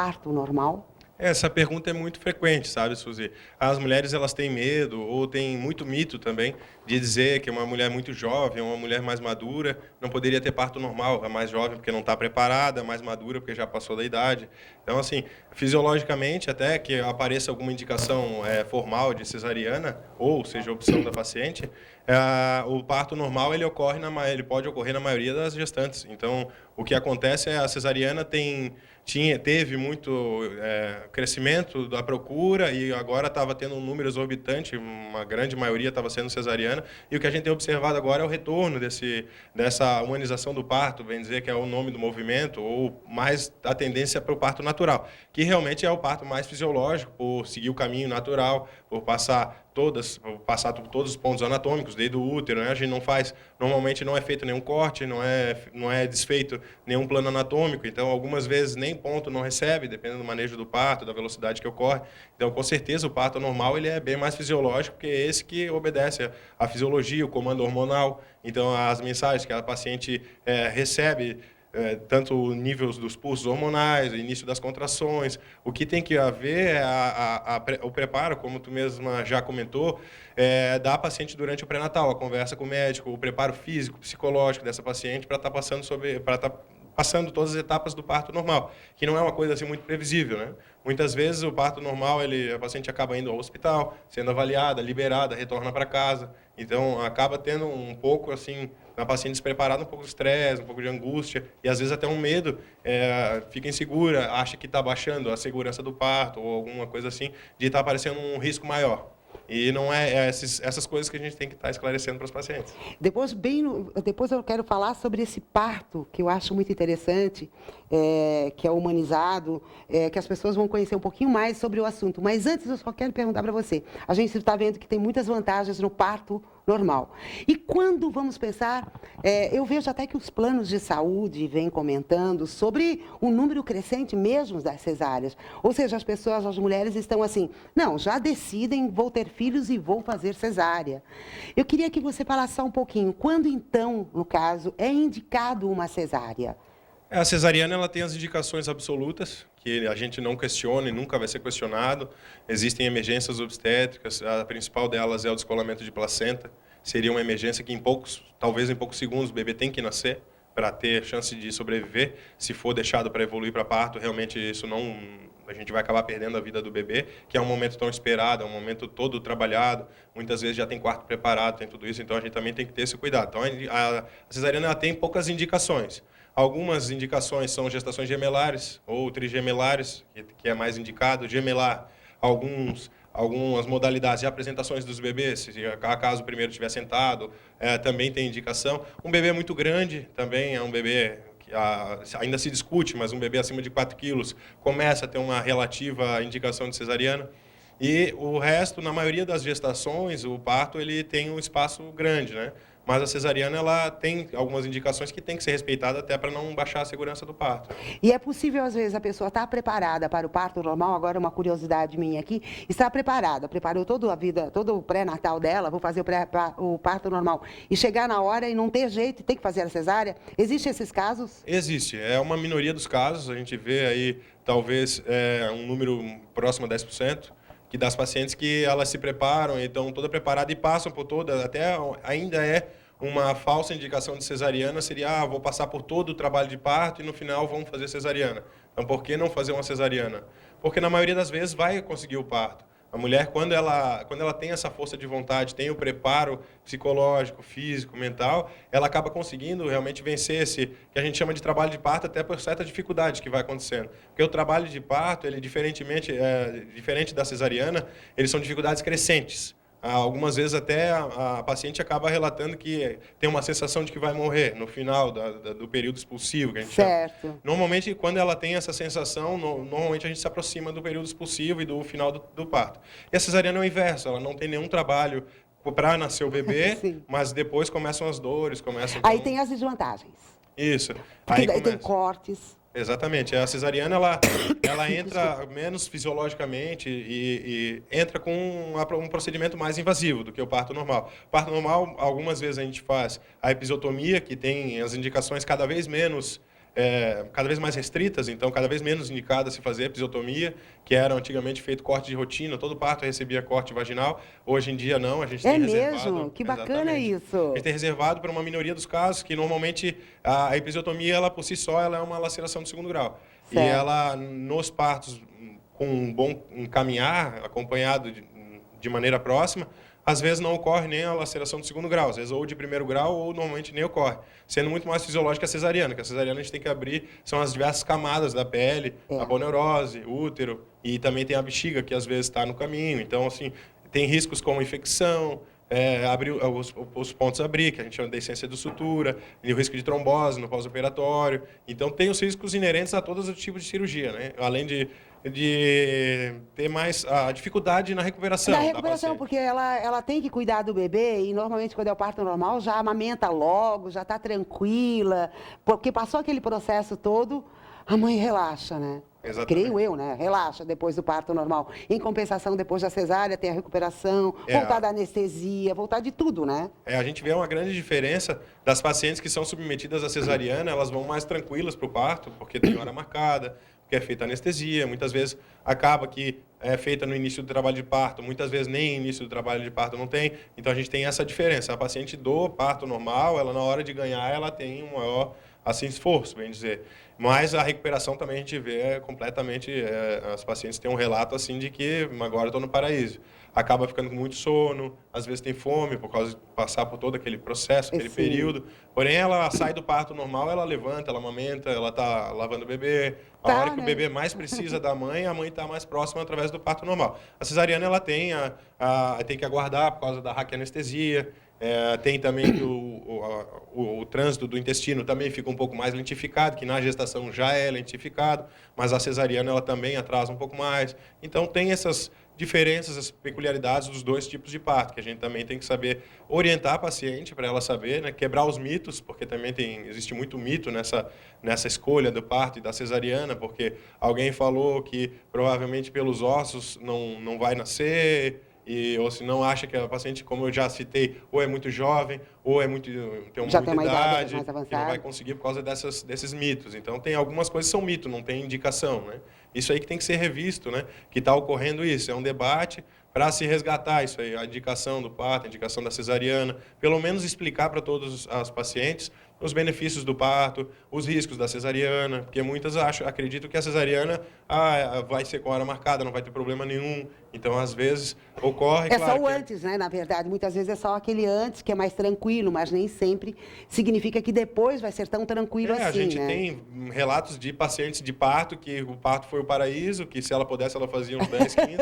parto normal? Essa pergunta é muito frequente, sabe, Suzy? As mulheres, elas têm medo, ou têm muito mito também, de dizer que uma mulher muito jovem, uma mulher mais madura, não poderia ter parto normal. A mais jovem porque não está preparada, a mais madura porque já passou da idade. Então, assim, fisiologicamente, até que apareça alguma indicação formal de cesariana, ou seja, opção da paciente, o parto normal ele pode ocorrer na maioria das gestantes. Então, o que acontece é a cesariana teve muito crescimento da procura e agora estava tendo um número exorbitante, uma grande maioria estava sendo cesariana, e o que a gente tem observado agora é o retorno dessa humanização do parto, bem dizer que é o nome do movimento, ou mais a tendência para o parto natural, que realmente é o parto mais fisiológico, por seguir o caminho natural, por passar por todos os pontos anatômicos, desde o útero, né? A gente normalmente não é feito nenhum corte, não é desfeito nenhum plano anatômico, então algumas vezes nem ponto não recebe, dependendo do manejo do parto, da velocidade que ocorre. Então, com certeza, o parto normal ele é bem mais fisiológico, porque é esse que obedece à fisiologia, o comando hormonal. Então, as mensagens que a paciente recebe, tanto o nível dos pulsos hormonais, o início das contrações. O que tem que haver é o preparo, como tu mesma já comentou, da paciente durante o pré-natal, a conversa com o médico, o preparo físico, psicológico dessa paciente para estar passando todas as etapas do parto normal, que não é uma coisa assim muito previsível, né? Muitas vezes o parto normal, a paciente acaba indo ao hospital, sendo avaliada, liberada, retorna para casa. Então, acaba tendo um pouco, assim, na paciente despreparada, um pouco de estresse, um pouco de angústia, e às vezes até um medo, fica insegura, acha que está baixando a segurança do parto, ou alguma coisa assim, de estar aparecendo um risco maior. E não essas coisas que a gente tem que estar esclarecendo para os pacientes. Depois eu quero falar sobre esse parto, que eu acho muito interessante, que é humanizado, que as pessoas vão conhecer um pouquinho mais sobre o assunto. Mas antes eu só quero perguntar para você. A gente está vendo que tem muitas vantagens no parto normal. E quando vamos pensar, eu vejo até que os planos de saúde vêm comentando sobre o número crescente mesmo das cesáreas. Ou seja, as mulheres estão assim, não, já decidem, vou ter filhos e vou fazer cesárea. Eu queria que você falasse só um pouquinho, quando então, no caso, é indicado uma cesárea? A cesariana ela tem as indicações absolutas, que a gente não questiona e nunca vai ser questionado. Existem emergências obstétricas, a principal delas é o descolamento de placenta. Seria uma emergência que talvez em poucos segundos, o bebê tem que nascer para ter chance de sobreviver. Se for deixado para evoluir para parto, realmente a gente vai acabar perdendo a vida do bebê, que é um momento tão esperado, é um momento todo trabalhado, muitas vezes já tem quarto preparado, tem tudo isso, então a gente também tem que ter esse cuidado. Então a cesariana ela tem poucas indicações. Algumas indicações são gestações gemelares ou trigemelares, que é mais indicado. Gemelar, algumas modalidades de apresentações dos bebês, se acaso o primeiro estiver sentado, também tem indicação. Um bebê muito grande também é um bebê que ainda se discute, mas um bebê acima de 4 quilos começa a ter uma relativa indicação de cesariana. E o resto, na maioria das gestações, o parto ele tem um espaço grande, né? Mas a cesariana ela tem algumas indicações que tem que ser respeitada até para não baixar a segurança do parto. E é possível, às vezes, a pessoa estar preparada para o parto normal, agora uma curiosidade minha aqui, está preparada, preparou toda a vida, todo o pré-natal dela, vou fazer o parto normal, e chegar na hora e não ter jeito, tem que fazer a cesárea? Existem esses casos? Existe, é uma minoria dos casos, a gente vê aí talvez um número próximo a 10%, que das pacientes que elas se preparam, então toda preparada e passam por toda, até ainda uma falsa indicação de cesariana, seria, vou passar por todo o trabalho de parto e no final vamos fazer cesariana. Então, por que não fazer uma cesariana? Porque na maioria das vezes vai conseguir o parto. A mulher, quando ela tem essa força de vontade, tem o preparo psicológico, físico, mental, ela acaba conseguindo realmente vencer esse, que a gente chama de trabalho de parto, até por certa dificuldade que vai acontecendo. Porque o trabalho de parto, ele diferente da cesariana, eles são dificuldades crescentes. Algumas vezes até a paciente acaba relatando que tem uma sensação de que vai morrer no final do período expulsivo, que a gente Certo. chama. Normalmente, quando ela tem essa sensação, normalmente a gente se aproxima do período expulsivo e do final do parto. E a cesariana é o inverso, ela não tem nenhum trabalho para nascer o bebê, mas depois começam as dores, Aí tem as desvantagens. Isso. Porque Aí daí tem começa. Cortes. Exatamente. A cesariana ela entra menos fisiologicamente e entra com um procedimento mais invasivo do que o parto normal. O parto normal, algumas vezes a gente faz a episiotomia, que tem as indicações cada vez menos cada vez mais restritas, então cada vez menos indicada se fazer episiotomia, que era antigamente feito corte de rotina, todo parto recebia corte vaginal. Hoje em dia não, a gente tem reservado. Mesmo? Que bacana isso. A gente tem reservado para uma minoria dos casos, que normalmente a episiotomia, ela por si só, ela é uma laceração de segundo grau. Certo. E ela, nos partos, com um bom encaminhar, acompanhado de maneira próxima, às vezes não ocorre nem a laceração de segundo grau, às vezes ou de primeiro grau ou normalmente nem ocorre, sendo muito mais fisiológica a cesariana, que a cesariana a gente tem que abrir, são as diversas camadas da pele, a aponeurose, útero, e também tem a bexiga, que às vezes está no caminho. Então, assim, tem riscos como infecção, abrir os pontos abrir, que a gente chama de essência de sutura, e o risco de trombose no pós-operatório. Então, tem os riscos inerentes a todos os tipos de cirurgia, né? Além de ter mais a dificuldade na recuperação. Na recuperação, porque ela tem que cuidar do bebê e normalmente quando é o parto normal já amamenta logo, já está tranquila, porque passou aquele processo todo, a mãe relaxa, né? Exatamente. Creio eu, né? Relaxa depois do parto normal. Em compensação, depois da cesárea, tem a recuperação, voltar da anestesia, voltar de tudo, né? A gente vê uma grande diferença das pacientes que são submetidas à cesariana, elas vão mais tranquilas para o parto, porque tem hora marcada, que é feita anestesia, muitas vezes acaba que é feita no início do trabalho de parto, muitas vezes nem início do trabalho de parto não tem, então a gente tem essa diferença. A paciente do parto normal, ela na hora de ganhar, ela tem um maior assim, esforço, bem dizer. Mas a recuperação também a gente vê completamente, as pacientes têm um relato assim de que agora estou no paraíso. Acaba ficando com muito sono, às vezes tem fome por causa de passar por todo aquele processo, aquele período. Porém, ela sai do parto normal, ela levanta, ela amamenta, ela está lavando o bebê. A hora que o bebê mais precisa da mãe, a mãe está mais próxima através do parto normal. A cesariana, ela tem, tem que aguardar por causa da raquianestesia. Tem também que o trânsito do intestino também fica um pouco mais lentificado, que na gestação já é lentificado, mas a cesariana ela também atrasa um pouco mais. Então, tem essas diferenças, as peculiaridades dos dois tipos de parto, que a gente também tem que saber orientar a paciente para ela saber, né, quebrar os mitos, porque também existe muito mito nessa escolha do parto e da cesariana, porque alguém falou que provavelmente pelos ossos não vai nascer, ou se não acha que a paciente, como eu já citei, ou é muito jovem, ou tem uma idade mais avançada, que não vai conseguir por causa desses mitos. Então, tem algumas coisas que são mito, não tem indicação, né? Isso aí que tem que ser revisto, né? Que está ocorrendo isso. É um debate para se resgatar isso aí, a indicação do parto, a indicação da cesariana, pelo menos explicar para todas as pacientes os benefícios do parto, os riscos da cesariana, porque muitas acreditam que a cesariana vai ser com hora marcada, não vai ter problema nenhum. Então, às vezes, ocorre... É claro, só o antes, né? Na verdade, muitas vezes é só aquele antes que é mais tranquilo, mas nem sempre significa que depois vai ser tão tranquilo assim, a gente né? tem relatos de pacientes de parto, que o parto foi o paraíso, que se ela pudesse, ela fazia uns 10, 15.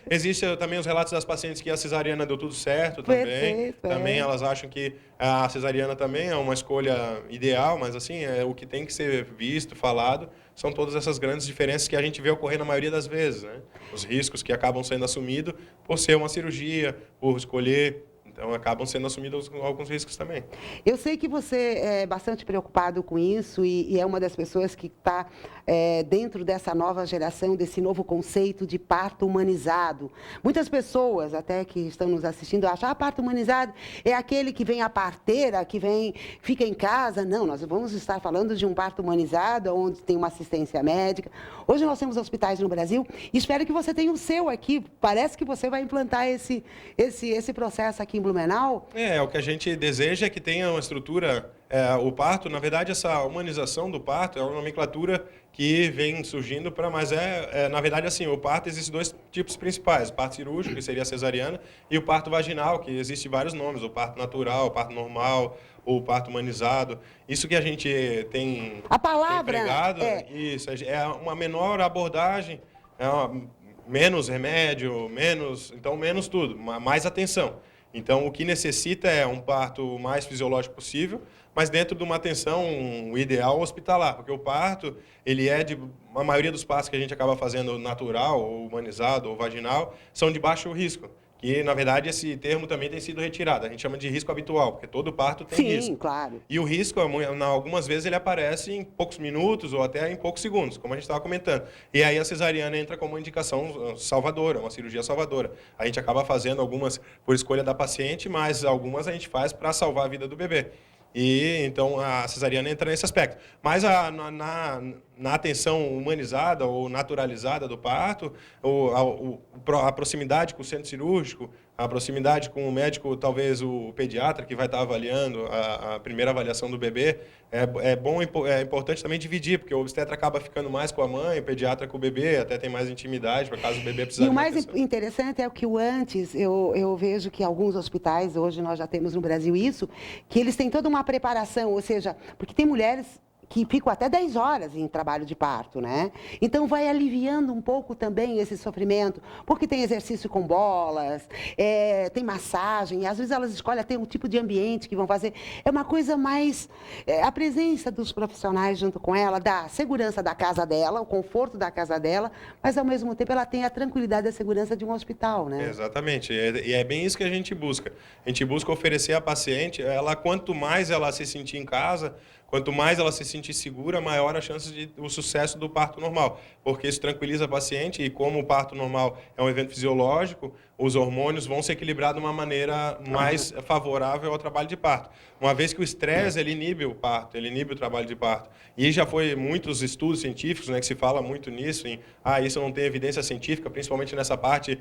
Existem também os relatos das pacientes que a cesariana deu tudo certo também. Perfeito, também elas acham que a cesariana também é uma escolha ideal, mas assim, o que tem que ser visto, falado, são todas essas grandes diferenças que a gente vê ocorrer na maioria das vezes, né? Os riscos que acabam sendo assumidos por ser uma cirurgia, por escolher. Então, acabam sendo assumidos alguns riscos também. Eu sei que você é bastante preocupado com isso e é uma das pessoas que está dentro dessa nova geração, desse novo conceito de parto humanizado. Muitas pessoas, até que estão nos assistindo, acham que parto humanizado é aquele que vem a parteira, fica em casa. Não, nós vamos estar falando de um parto humanizado, onde tem uma assistência médica. Hoje nós temos hospitais no Brasil e espero que você tenha o seu aqui. Parece que você vai implantar esse processo aqui em Blumenau. O que a gente deseja é que tenha uma estrutura, o parto, na verdade, essa humanização do parto é uma nomenclatura que vem surgindo mas na verdade, assim, o parto existe dois tipos principais, o parto cirúrgico, que seria a cesariana, e o parto vaginal, que existe vários nomes, o parto natural, o parto normal, ou o parto humanizado. Isso que a gente tem a palavra empregado, isso, é uma menor abordagem, menos remédio, menos tudo, mais atenção. Então, o que necessita é um parto mais fisiológico possível, mas dentro de uma atenção ideal hospitalar, porque o parto, a maioria dos partos que a gente acaba fazendo natural, ou humanizado, ou vaginal, são de baixo risco, que, na verdade, esse termo também tem sido retirado. A gente chama de risco habitual, porque todo parto tem risco. Sim, claro. E o risco, algumas vezes, ele aparece em poucos minutos ou até em poucos segundos, como a gente estava comentando. E aí a cesariana entra como uma indicação salvadora, uma cirurgia salvadora. A gente acaba fazendo algumas por escolha da paciente, mas algumas a gente faz para salvar a vida do bebê. E então a cesariana entra nesse aspecto. Mas na atenção humanizada ou naturalizada do parto, a proximidade com o centro cirúrgico, a proximidade com o médico, talvez o pediatra que vai estar avaliando a primeira avaliação do bebê, é importante também dividir, porque o obstetra acaba ficando mais com a mãe, o pediatra com o bebê, até tem mais intimidade, para caso o bebê precisar E o de uma mais atenção. interessante é que o antes, eu vejo que alguns hospitais, hoje nós já temos no Brasil isso, que eles têm toda uma preparação, ou seja, porque tem mulheres que ficam até 10 horas em trabalho de parto, né? Então vai aliviando um pouco também esse sofrimento, porque tem exercício com bolas, tem massagem, e às vezes elas escolhem até um tipo de ambiente que vão fazer. É uma coisa mais... a presença dos profissionais junto com ela dá a segurança da casa dela, o conforto da casa dela, mas ao mesmo tempo ela tem a tranquilidade e a segurança de um hospital, né? Exatamente, e é bem isso que a gente busca. A gente busca oferecer à paciente, quanto mais ela se sentir em casa, quanto mais ela se sentir segura, maior a chance de o sucesso do parto normal, porque isso tranquiliza a paciente e como o parto normal é um evento fisiológico, os hormônios vão se equilibrar de uma maneira mais favorável ao trabalho de parto. Uma vez que o estresse ele inibe o parto, ele inibe o trabalho de parto. E já foi muitos estudos científicos, né, que se fala muito nisso, isso não tem evidência científica, principalmente nessa parte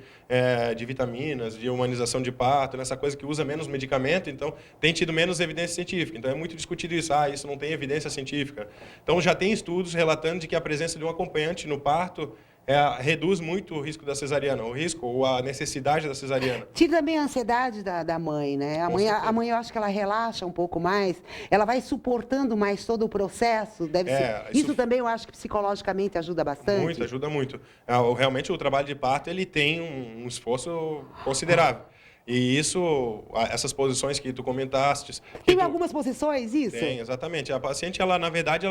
de vitaminas, de humanização de parto, nessa coisa que usa menos medicamento, então tem tido menos evidência científica. Então é muito discutido isso, isso não tem evidência científica. Então já tem estudos relatando de que a presença de um acompanhante no parto reduz muito o risco da cesariana, o risco ou a necessidade da cesariana. Tira também a ansiedade da mãe, né? A mãe, eu acho que ela relaxa um pouco mais, ela vai suportando mais todo o processo, deve ser. Isso também eu acho que psicologicamente ajuda bastante. Muito, ajuda muito. Realmente o trabalho de parto ele tem um esforço considerável. E essas posições que tu comentaste... Tem algumas posições, isso? Tem, exatamente. A paciente, na verdade,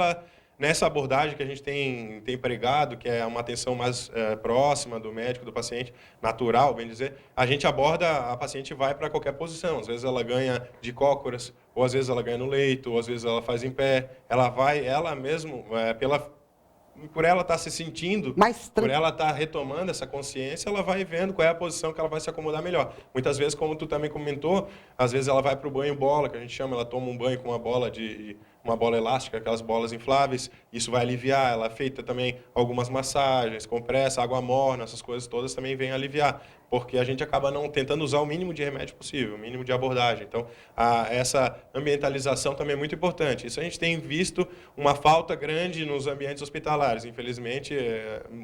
nessa abordagem que a gente tem pregado, que é uma atenção mais próxima do médico, do paciente, natural, bem dizer, a gente aborda, a paciente vai para qualquer posição. Às vezes ela ganha de cócoras, ou às vezes ela ganha no leito, ou às vezes ela faz em pé. Ela vai, ela mesmo, por ela estar se sentindo, por ela estar retomando essa consciência, ela vai vendo qual é a posição que ela vai se acomodar melhor. Muitas vezes, como tu também comentou, às vezes ela vai para o banho bola, que a gente chama, ela toma um banho com uma bola elástica, aquelas bolas infláveis, isso vai aliviar. Ela é feita também algumas massagens, compressa, água morna, essas coisas todas também vêm aliviar, porque a gente acaba não tentando usar o mínimo de remédio possível, o mínimo de abordagem. Então, essa ambientalização também é muito importante. Isso a gente tem visto uma falta grande nos ambientes hospitalares. Infelizmente,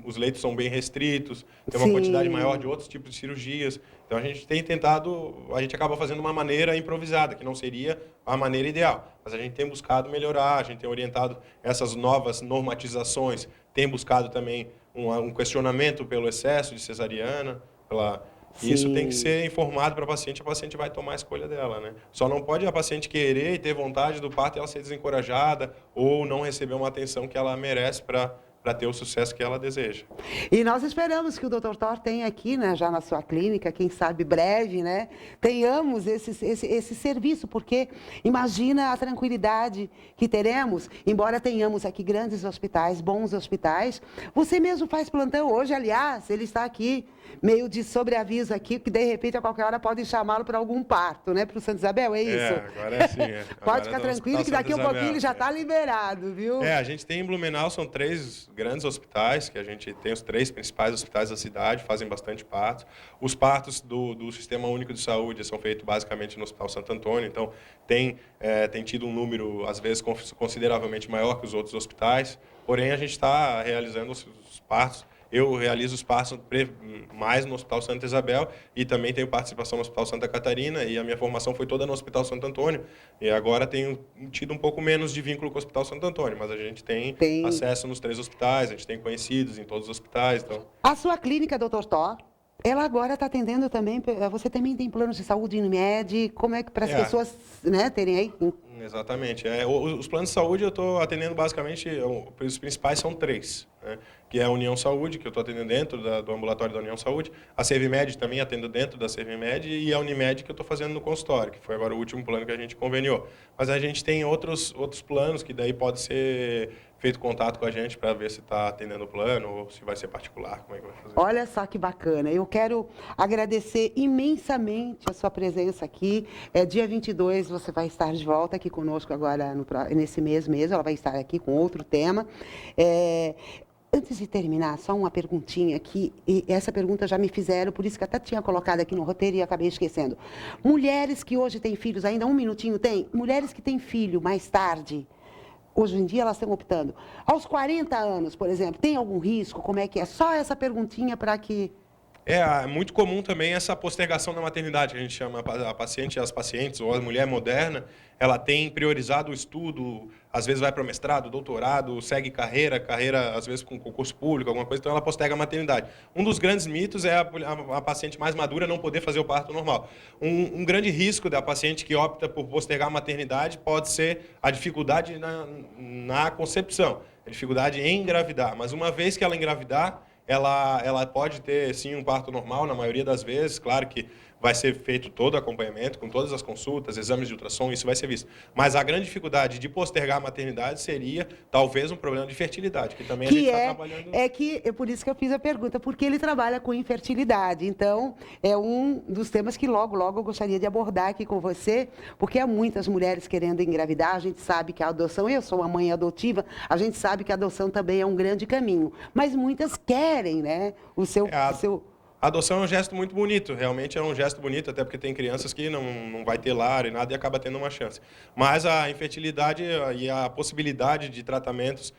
os leitos são bem restritos, tem uma quantidade maior de outros tipos de cirurgias. Então, a gente tem tentado, a gente acaba fazendo uma maneira improvisada, que não seria a maneira ideal. Mas a gente tem buscado melhorar, a gente tem orientado essas novas normatizações, tem buscado também um questionamento pelo excesso de cesariana, e isso tem que ser informado para a paciente vai tomar a escolha dela, né? Só não pode a paciente querer e ter vontade do parto e ela ser desencorajada ou não receber uma atenção que ela merece para ter o sucesso que ela deseja. E nós esperamos que o Dr. Thor tenha aqui, né, já na sua clínica, quem sabe breve, né, tenhamos esse serviço, porque imagina a tranquilidade que teremos, embora tenhamos aqui grandes hospitais, bons hospitais. Você mesmo faz plantão hoje, aliás, ele está aqui, meio de sobreaviso aqui, que de repente a qualquer hora podem chamá-lo para algum parto, né, para o Santa Isabel, é isso? Agora é assim. Pode ficar tranquilo que daqui a um pouquinho ele já está liberado, viu? A gente tem em Blumenau, são 3 grandes hospitais, que a gente tem os 3 principais hospitais da cidade, fazem bastante partos. Os partos do Sistema Único de Saúde são feitos basicamente no Hospital Santo Antônio, então tem tido um número, às vezes, consideravelmente maior que os outros hospitais, porém a gente está realizando os partos. Eu realizo os partos mais no Hospital Santa Isabel e também tenho participação no Hospital Santa Catarina, e a minha formação foi toda no Hospital Santo Antônio. E agora tenho tido um pouco menos de vínculo com o Hospital Santo Antônio, mas a gente tem acesso nos 3 hospitais, a gente tem conhecidos em todos os hospitais. Então... A sua clínica, Dr. Thor, ela agora está atendendo também, você também tem planos de saúde Unimed, como é que para as pessoas, né, terem aí? Exatamente. Os planos de saúde eu estou atendendo basicamente, os principais são 3, né? Que é a União Saúde, que eu estou atendendo dentro do ambulatório da União Saúde, a Servimed também atendo dentro da Servimed e a Unimed que eu estou fazendo no consultório, que foi agora o último plano que a gente conveniou. Mas a gente tem outros planos que daí pode ser feito contato com a gente para ver se está atendendo o plano ou se vai ser particular, como é que vai fazer. Olha só que bacana. Eu quero agradecer imensamente a sua presença aqui. Dia 22 você vai estar de volta aqui conosco agora, nesse mês mesmo. Ela vai estar aqui com outro tema. Antes de terminar, só uma perguntinha aqui. E essa pergunta já me fizeram, por isso que até tinha colocado aqui no roteiro e acabei esquecendo. Mulheres que hoje têm filhos, ainda um minutinho tem? Mulheres que têm filho mais tarde, hoje em dia elas estão optando. Aos 40 anos, por exemplo, tem algum risco? Como é que é? Só essa perguntinha para que... É muito comum também essa postergação da maternidade, que a gente chama a paciente, as pacientes, ou a mulher moderna, ela tem priorizado o estudo, às vezes vai para o mestrado, doutorado, segue carreira, às vezes com concurso público, alguma coisa, então ela posterga a maternidade. Um dos grandes mitos é a paciente mais madura não poder fazer o parto normal. Um grande risco da paciente que opta por postergar a maternidade pode ser a dificuldade na concepção, a dificuldade em engravidar, mas uma vez que ela engravidar, ela pode ter, sim, um parto normal, na maioria das vezes. Claro que vai ser feito todo o acompanhamento, com todas as consultas, exames de ultrassom, isso vai ser visto. Mas a grande dificuldade de postergar a maternidade seria, talvez, um problema de fertilidade, que também a gente está trabalhando... É por isso que eu fiz a pergunta, porque ele trabalha com infertilidade. Então, é um dos temas que logo eu gostaria de abordar aqui com você, porque há muitas mulheres querendo engravidar, a gente sabe que a adoção, eu sou uma mãe adotiva, a gente sabe que a adoção também é um grande caminho, mas muitas querem, né, A adoção é um gesto muito bonito, realmente é um gesto bonito, até porque tem crianças que não vai ter lar e nada e acaba tendo uma chance. Mas a infertilidade e a possibilidade de tratamentos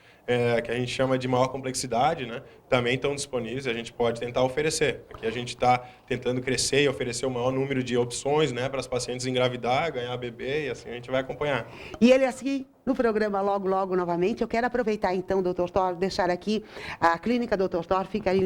que a gente chama de maior complexidade, né, também estão disponíveis e a gente pode tentar oferecer. Aqui a gente está tentando crescer e oferecer o maior número de opções, né, para as pacientes engravidar, ganhar bebê, e assim a gente vai acompanhar. E ele assim, no programa logo novamente, eu quero aproveitar então, Dr. Thor, deixar aqui a clínica Dr. Thor, fica aí